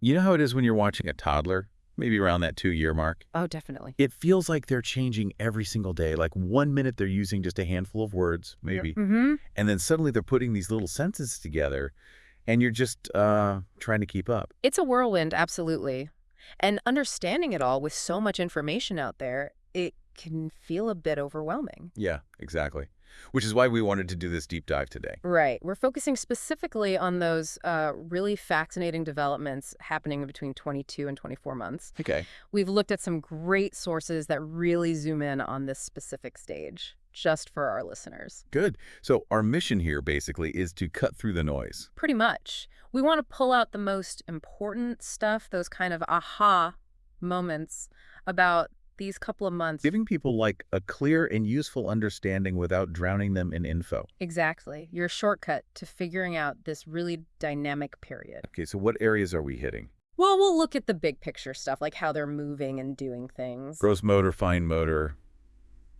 You know how it is when you're watching a toddler, maybe around that 2-year mark? Oh, definitely. It feels like they're changing every single day. Like 1 minute they're using just a handful of words, Yep. maybe, Mm-hmm. and then suddenly they're putting these little sentences together, and you're just trying to keep up. It's a whirlwind, absolutely. And understanding it all with so much information out there, it can feel a bit overwhelming. Yeah, exactly. Which is why we wanted to do this deep dive today. Right. We're focusing specifically on those really fascinating developments happening between 22 and 24 months. Okay. We've looked at some great sources that really zoom in on this specific stage, just for our listeners. Good. So our mission here basically is to cut through the noise. Pretty much. We want to pull out the most important stuff, those kind of aha moments about these couple of months. Giving people like a clear and useful understanding without drowning them in info. Exactly. Your shortcut to figuring out this really dynamic period. Okay, so what areas are we hitting? Well, we'll look at the big picture stuff, like how they're moving and doing things. Gross motor, fine motor,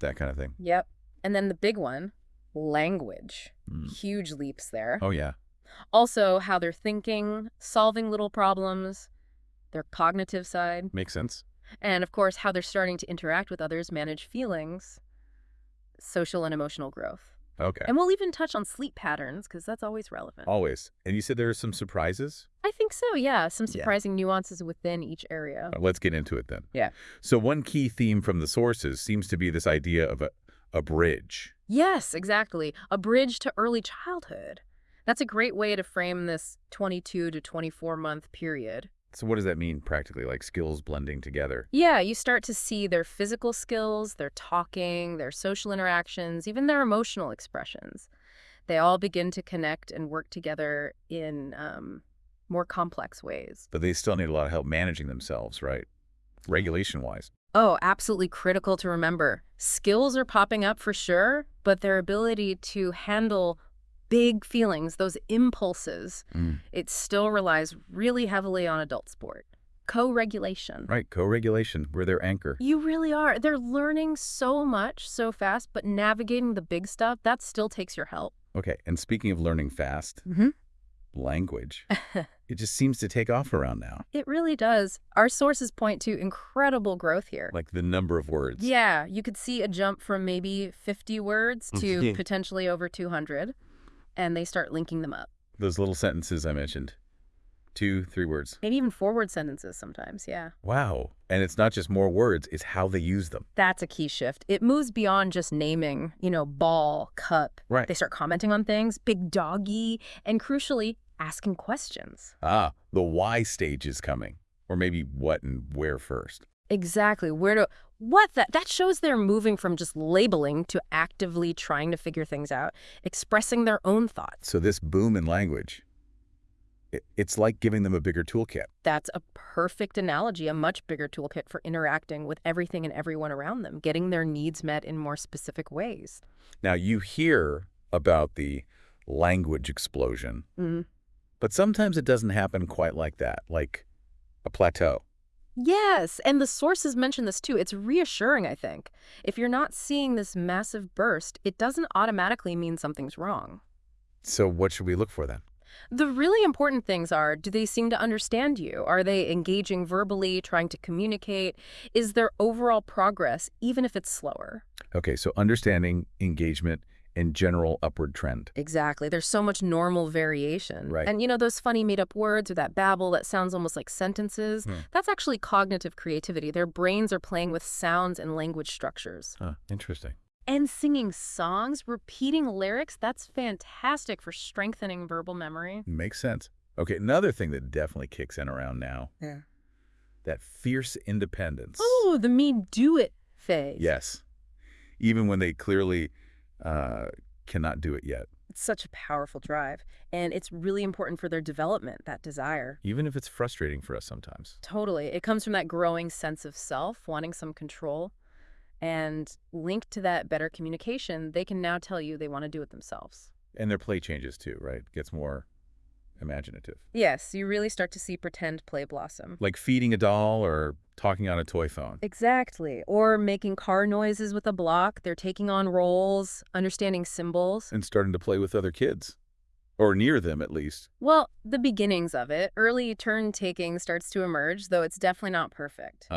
that kind of thing. Yep. And then the big one, language. Mm. Huge leaps there. Oh, yeah. Also, how they're thinking, solving little problems, their cognitive side. Makes sense. And, of course, how they're starting to interact with others, manage feelings, social and emotional growth. Okay. And we'll even touch on sleep patterns, because that's always relevant. Always. And you said there are some surprises? I think so, yeah. Some Yeah. surprising nuances within each area. Let's get into it then. Yeah. So one key theme from the sources seems to be this idea of a bridge. Yes, exactly. A bridge to early childhood. That's a great way to frame this 22 to 24-month period. So what does that mean practically, like skills blending together? Yeah, you start to see their physical skills, their talking, their social interactions, even their emotional expressions. They all begin to connect and work together in more complex ways. But they still need a lot of help managing themselves, right? Regulation-wise. Oh, absolutely critical to remember. Skills are popping up for sure, but their ability to handle big feelings, those impulses, it still relies really heavily on adult sport. Co-regulation. Right, co-regulation, we're their anchor. You really are. They're learning so much so fast, but navigating the big stuff, that still takes your help. Okay, and speaking of learning fast, language. It just seems to take off around now. It really does. Our sources point to incredible growth here. Like the number of words. Yeah, you could see a jump from maybe 50 words to potentially over 200, and they start linking them up. Those little sentences I mentioned. 2, 3 words. Maybe even 4 word sentences sometimes, yeah. Wow. And it's not just more words, it's how they use them. That's a key shift. It moves beyond just naming, ball, cup. Right. They start commenting on things, big doggy, and crucially, asking questions. Ah, the why stage is coming. Or maybe what and where first. Exactly. That shows they're moving from just labeling to actively trying to figure things out, expressing their own thoughts. So this boom in language, it's like giving them a bigger toolkit. That's a perfect analogy, a much bigger toolkit for interacting with everything and everyone around them, getting their needs met in more specific ways. Now, you hear about the language explosion, but sometimes it doesn't happen quite like that, like a plateau. Yes, and the sources mention this too. It's reassuring, I think. If you're not seeing this massive burst, it doesn't automatically mean something's wrong. So what should we look for then? The really important things are, do they seem to understand you? Are they engaging verbally, trying to communicate? Is there overall progress, even if it's slower? Okay, so understanding, engagement, and general upward trend. Exactly. There's so much normal variation. Right. And those funny made-up words or that babble that sounds almost like sentences, that's actually cognitive creativity. Their brains are playing with sounds and language structures. Interesting. And singing songs, repeating lyrics, that's fantastic for strengthening verbal memory. Makes sense. Okay, another thing that definitely kicks in around now. Yeah. That fierce independence. Oh, the me-do-it phase. Yes. Even when they clearly cannot do it yet. It's such a powerful drive, and it's really important for their development, that desire. Even if it's frustrating for us sometimes. Totally. It comes from that growing sense of self, wanting some control. And linked to that better communication, they can now tell you they want to do it themselves. And their play changes too, right? Gets more imaginative. Yes, you really start to see pretend play blossom. Like feeding a doll or talking on a toy phone. Exactly. Or making car noises with a block. They're taking on roles, understanding symbols. And starting to play with other kids. Or near them, at least. Well, the beginnings of it, early turn-taking starts to emerge, though it's definitely not perfect.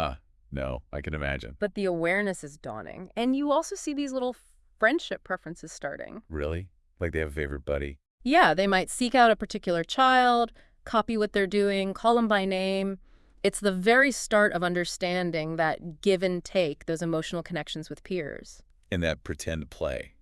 No, I can imagine. But the awareness is dawning. And you also see these little friendship preferences starting. Really? Like they have a favorite buddy? Yeah, they might seek out a particular child, copy what they're doing, call them by name. It's the very start of understanding that give and take, those emotional connections with peers. And that pretend play.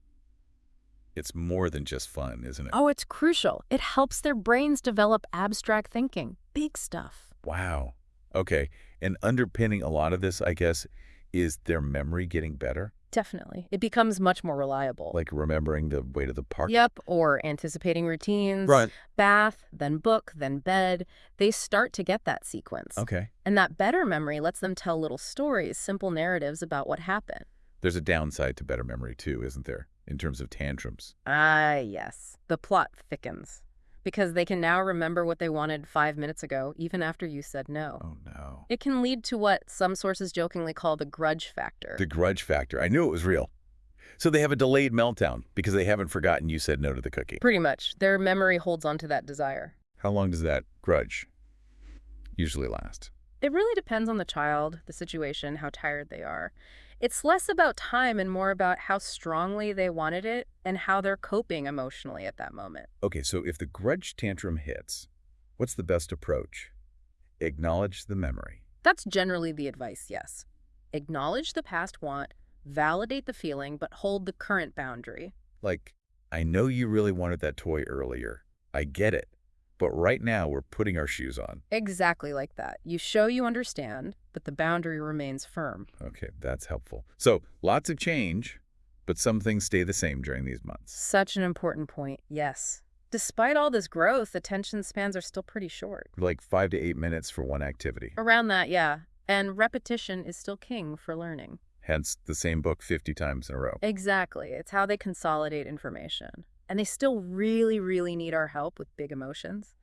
It's more than just fun, isn't it? Oh, it's crucial. It helps their brains develop abstract thinking. Big stuff. Wow. Okay. And underpinning a lot of this, I guess, is their memory getting better? Definitely. It becomes much more reliable. Like remembering the way to the park? Yep, or anticipating routines. Right. Bath, then book, then bed. They start to get that sequence. Okay. And that better memory lets them tell little stories, simple narratives about what happened. There's a downside to better memory, too, isn't there? In terms of tantrums. Yes. The plot thickens. Because they can now remember what they wanted 5 minutes ago, even after you said no. Oh, no. It can lead to what some sources jokingly call the grudge factor. The grudge factor. I knew it was real. So they have a delayed meltdown because they haven't forgotten you said no to the cookie. Pretty much. Their memory holds on to that desire. How long does that grudge usually last? It really depends on the child, the situation, how tired they are. It's less about time and more about how strongly they wanted it and how they're coping emotionally at that moment. Okay, so if the grudge tantrum hits, what's the best approach? Acknowledge the memory. That's generally the advice, yes. Acknowledge the past want, validate the feeling, but hold the current boundary. Like, I know you really wanted that toy earlier. I get it. But right now, we're putting our shoes on. Exactly like that. You show you understand, but the boundary remains firm. Okay, that's helpful. So, lots of change, but some things stay the same during these months. Such an important point, yes. Despite all this growth, attention spans are still pretty short. Like 5 to 8 minutes for one activity. Around that, yeah. And repetition is still king for learning. Hence, the same book 50 times in a row. Exactly. It's how they consolidate information. And they still really, really need our help with big emotions.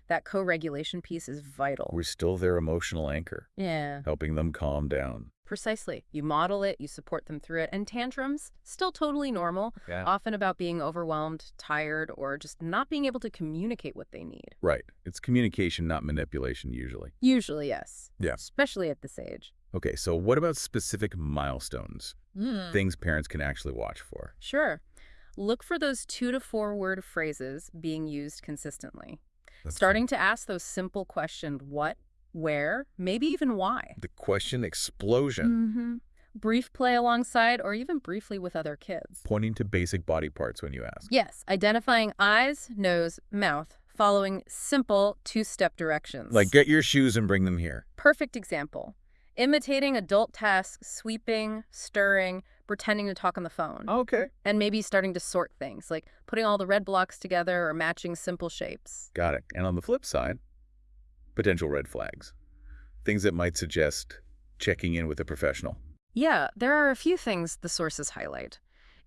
That co-regulation piece is vital. We're still their emotional anchor. Yeah. Helping them calm down. Precisely. You model it, you support them through it. And tantrums, still totally normal. Yeah. Often about being overwhelmed, tired, or just not being able to communicate what they need. Right. It's communication, not manipulation, usually. Usually, yes. Yeah. Especially at this age. Okay, so what about specific milestones? Things parents can actually watch for? Sure. Look for those 2 to 4 word phrases being used consistently. That's Starting to ask those simple questions, what, where, maybe even why. the question explosion. Brief play alongside or even briefly with other kids. Pointing to basic body parts when you ask. Yes, identifying eyes, nose, mouth, following simple 2-step directions. Like, get your shoes and bring them here. Perfect example. Imitating adult tasks, sweeping, stirring, pretending to talk on the phone. Okay. And maybe starting to sort things, like putting all the red blocks together or matching simple shapes. Got it. And on the flip side, potential red flags. Things that might suggest checking in with a professional. Yeah, there are a few things the sources highlight.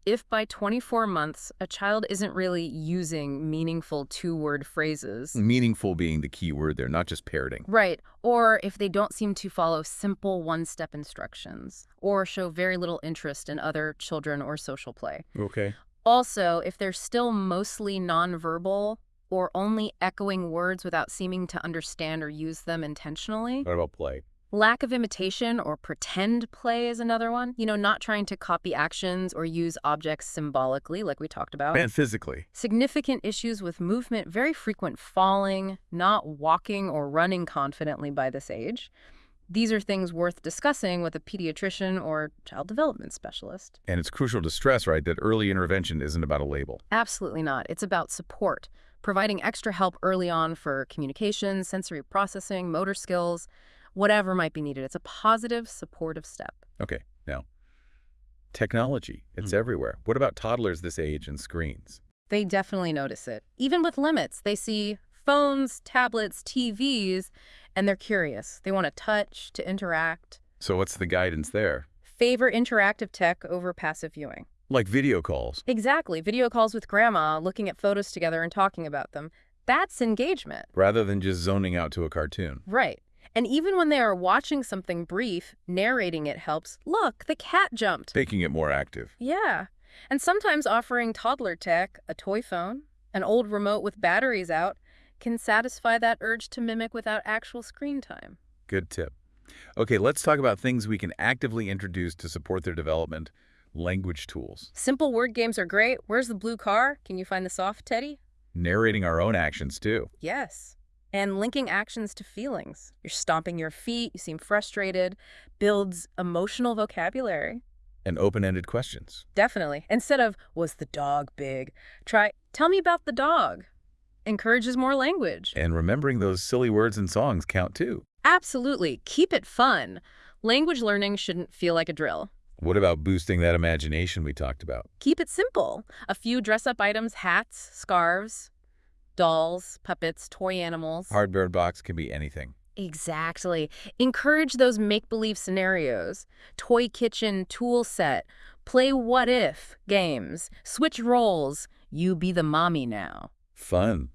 If by 24 months, a child isn't really using meaningful 2-word phrases. Meaningful being the key word there, not just parroting. Right, or if they don't seem to follow simple 1-step instructions, or show very little interest in other children or social play. Okay. Also, if they're still mostly nonverbal or only echoing words without seeming to understand or use them intentionally. What about play? Lack of imitation or pretend play is another one. You know, not trying to copy actions or use objects symbolically, like we talked about. And physically. Significant issues with movement, very frequent falling, not walking or running confidently by this age. These are things worth discussing with a pediatrician or child development specialist. And it's crucial to stress, right, that early intervention isn't about a label. Absolutely not. It's about support, providing extra help early on for communication, sensory processing, motor skills, whatever might be needed. It's a positive, supportive step. Okay, now, technology. It's everywhere. What about toddlers this age and screens? They definitely notice it. Even with limits, they see phones, tablets, TVs, and they're curious. They want to touch, to interact. So what's the guidance there? Favor interactive tech over passive viewing. Like video calls. Exactly. Video calls with grandma, looking at photos together and talking about them. That's engagement. Rather than just zoning out to a cartoon. Right. And even when they are watching something brief, narrating it helps. Look, the cat jumped. Making it more active. Yeah. And sometimes offering toddler tech, a toy phone, An old remote with batteries out can satisfy that urge to mimic without actual screen time. Good tip. Okay, let's talk about things we can actively introduce to support their development. Language tools. Simple word games are great. Where's the blue car? Can you find the soft teddy? Narrating our own actions, too. Yes. And linking actions to feelings. You're stomping your feet, you seem frustrated, builds emotional vocabulary. And open-ended questions. Definitely. Instead of, was the dog big? Try, tell me about the dog. Encourages more language. And remembering those silly words and songs count, too. Absolutely. Keep it fun. Language learning shouldn't feel like a drill. What about boosting that imagination we talked about? Keep it simple. A few dress-up items, hats, scarves, dolls, puppets, toy animals. Hardware box can be anything. Exactly. Encourage those make-believe scenarios. Toy kitchen, tool set, play what-if games, switch roles. You be the mommy now. Fun.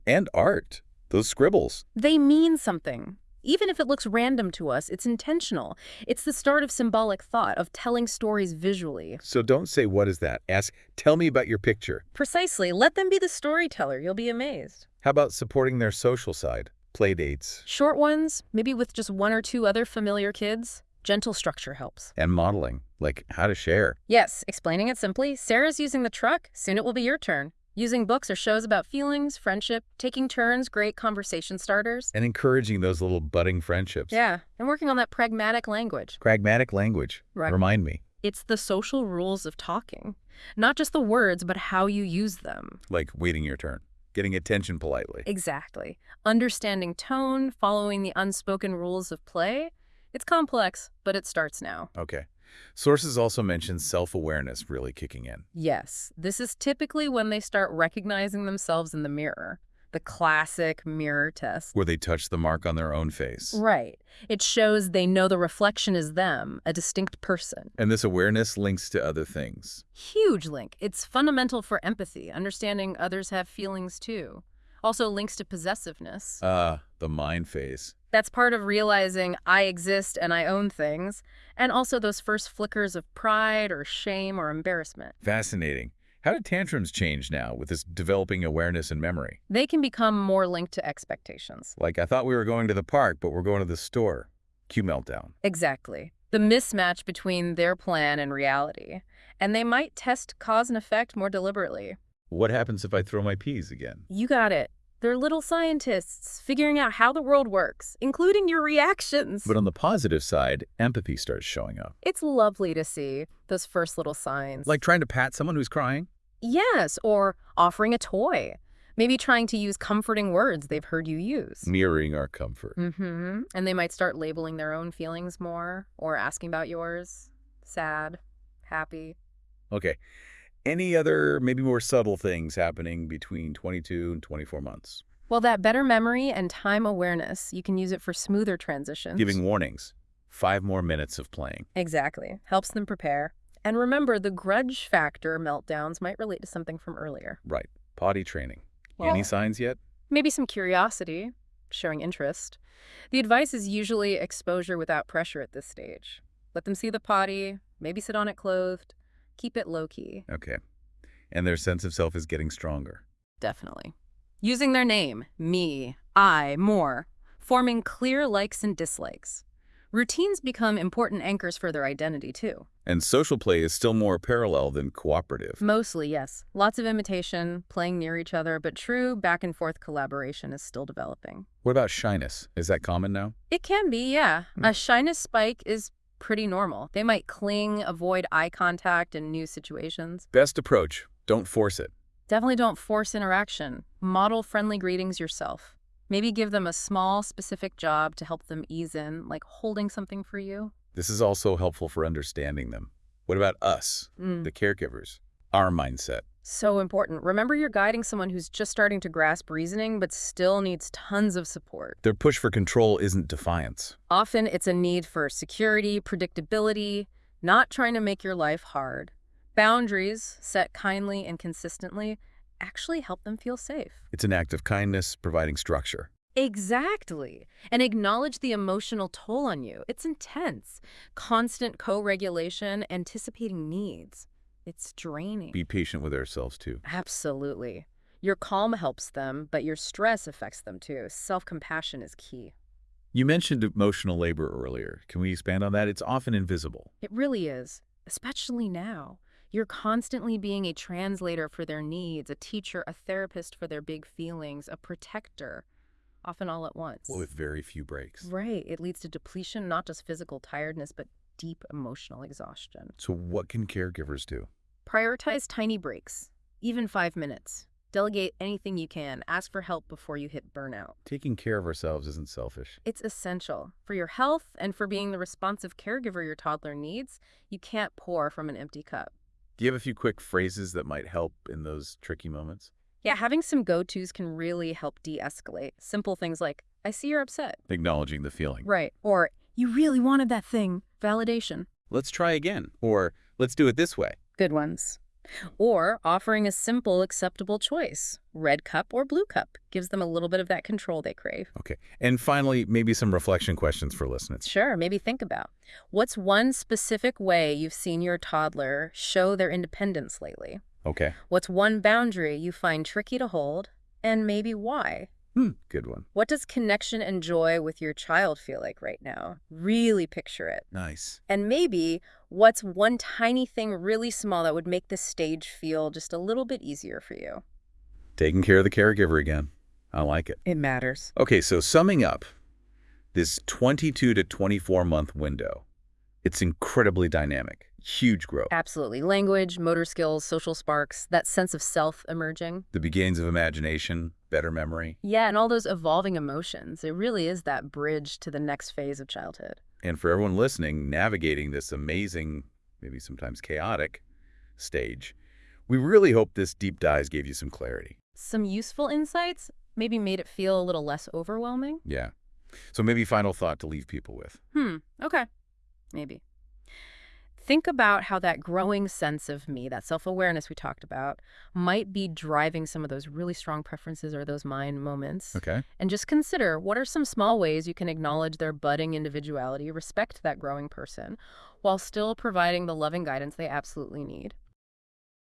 And art. Those scribbles. They mean something. Even if it looks random to us, it's intentional. It's the start of symbolic thought, of telling stories visually. So don't say, what is that? Ask, tell me about your picture. Precisely. Let them be the storyteller. You'll be amazed. How about supporting their social side? Play dates. Short ones, maybe with just one or two other familiar kids. Gentle structure helps. And modeling, like how to share. Yes, explaining it simply. Sarah's using the truck. Soon it will be your turn. Using books or shows about feelings, friendship, taking turns, great conversation starters. And encouraging those little budding friendships. Yeah, and working on that pragmatic language. Pragmatic language. Right. Remind me. It's the social rules of talking. Not just the words, but how you use them. Like waiting your turn. Getting attention politely. Exactly. Understanding tone, following the unspoken rules of play. It's complex, but it starts now. Okay. Sources also mention self-awareness really kicking in. Yes, this is typically when they start recognizing themselves in the mirror. The classic mirror test. Where they touch the mark on their own face. Right. It shows they know the reflection is them, a distinct person. And this awareness links to other things. Huge link. It's fundamental for empathy, understanding others have feelings too. Also links to possessiveness. The mind phase. That's part of realizing I exist and I own things, and also those first flickers of pride or shame or embarrassment. Fascinating. How did tantrums change now with this developing awareness and memory? They can become more linked to expectations. Like, I thought we were going to the park, but we're going to the store. Cue meltdown. Exactly. The mismatch between their plan and reality. And they might test cause and effect more deliberately. What happens if I throw my peas again? You got it. They're little scientists figuring out how the world works, including your reactions. But on the positive side, empathy starts showing up. It's lovely to see those first little signs. Like trying to pat someone who's crying? Yes, or offering a toy. Maybe trying to use comforting words they've heard you use. Mirroring our comfort. And they might start labeling their own feelings more, or asking about yours. Sad, happy. Okay. Any other, maybe more subtle things happening between 22 and 24 months? Well, that better memory and time awareness, you can use it for smoother transitions. Giving warnings. 5 more minutes of playing. Exactly. Helps them prepare. And remember, the grudge factor meltdowns might relate to something from earlier. Right. Potty training. Well, Any signs yet? Maybe some curiosity, showing interest. The advice is usually exposure without pressure at this stage. Let them see the potty, maybe sit on it clothed. Keep it low-key. Okay. And their sense of self is getting stronger. Definitely. Using their name, me, I, more. Forming clear likes and dislikes. Routines become important anchors for their identity, too. And social play is still more parallel than cooperative. Mostly, yes. Lots of imitation, playing near each other, but true back-and-forth collaboration is still developing. What about shyness? Is that common now? It can be, yeah. A shyness spike is pretty normal. They might cling, avoid eye contact in new situations. Best approach. Don't force it. Definitely don't force interaction. Model friendly greetings yourself. Maybe give them a small, specific job to help them ease in, like holding something for you. This is also helpful for understanding them. What about us, the caregivers? Our mindset. So important. Remember, you're guiding someone who's just starting to grasp reasoning, but still needs tons of support. Their push for control isn't defiance. Often it's a need for security, predictability, not trying to make your life hard. Boundaries, set kindly and consistently, actually help them feel safe. It's an act of kindness, providing structure. Exactly. And acknowledge the emotional toll on you. It's intense. Constant co-regulation, anticipating needs. It's draining. Be patient with ourselves, too. Absolutely. Your calm helps them, but your stress affects them too. Self-compassion is key. You mentioned emotional labor earlier. Can we expand on that? It's often invisible. It really is, especially now. You're constantly being a translator for their needs, a teacher, a therapist for their big feelings, a protector, often all at once. With very few breaks. Right. It leads to depletion, not just physical tiredness, but deep emotional exhaustion. So what can caregivers do? Prioritize tiny breaks, even 5 minutes. Delegate anything you can. Ask for help before you hit burnout. Taking care of ourselves isn't selfish. It's essential. For your health and for being the responsive caregiver your toddler needs, you can't pour from an empty cup. Do you have a few quick phrases that might help in those tricky moments? Yeah, having some go-tos can really help de-escalate. Simple things like, I see you're upset. Acknowledging the feeling. Right. Or, you really wanted that thing. Validation. Let's try again. Or let's do it this way. Good ones. Or offering a simple, acceptable choice. Red cup or blue cup gives them a little bit of that control they crave. Okay. And finally, maybe some reflection questions for listeners. Sure, maybe think about, what's one specific way you've seen your toddler show their independence lately? Okay. What's one boundary you find tricky to hold, and maybe why? Good one. What does connection and joy with your child feel like right now? Really picture it. Nice. And maybe, what's one tiny thing really small that would make this stage feel just a little bit easier for you? Taking care of the caregiver again. I like it. It matters. Okay, so summing up, this 22 to 24-month window, it's incredibly dynamic. Huge growth. Absolutely. Language, motor skills, social sparks, that sense of self emerging. The beginnings of imagination, better memory. Yeah, and all those evolving emotions. It really is that bridge to the next phase of childhood. And for everyone listening, navigating this amazing, maybe sometimes chaotic stage, we really hope this deep dive gave you some clarity. Some useful insights, maybe made it feel a little less overwhelming. Yeah. So maybe final thought to leave people with. Okay. Maybe. Think about how that growing sense of me, that self-awareness we talked about, might be driving some of those really strong preferences or those mind moments. Okay. And just consider, what are some small ways you can acknowledge their budding individuality, respect that growing person, while still providing the loving guidance they absolutely need?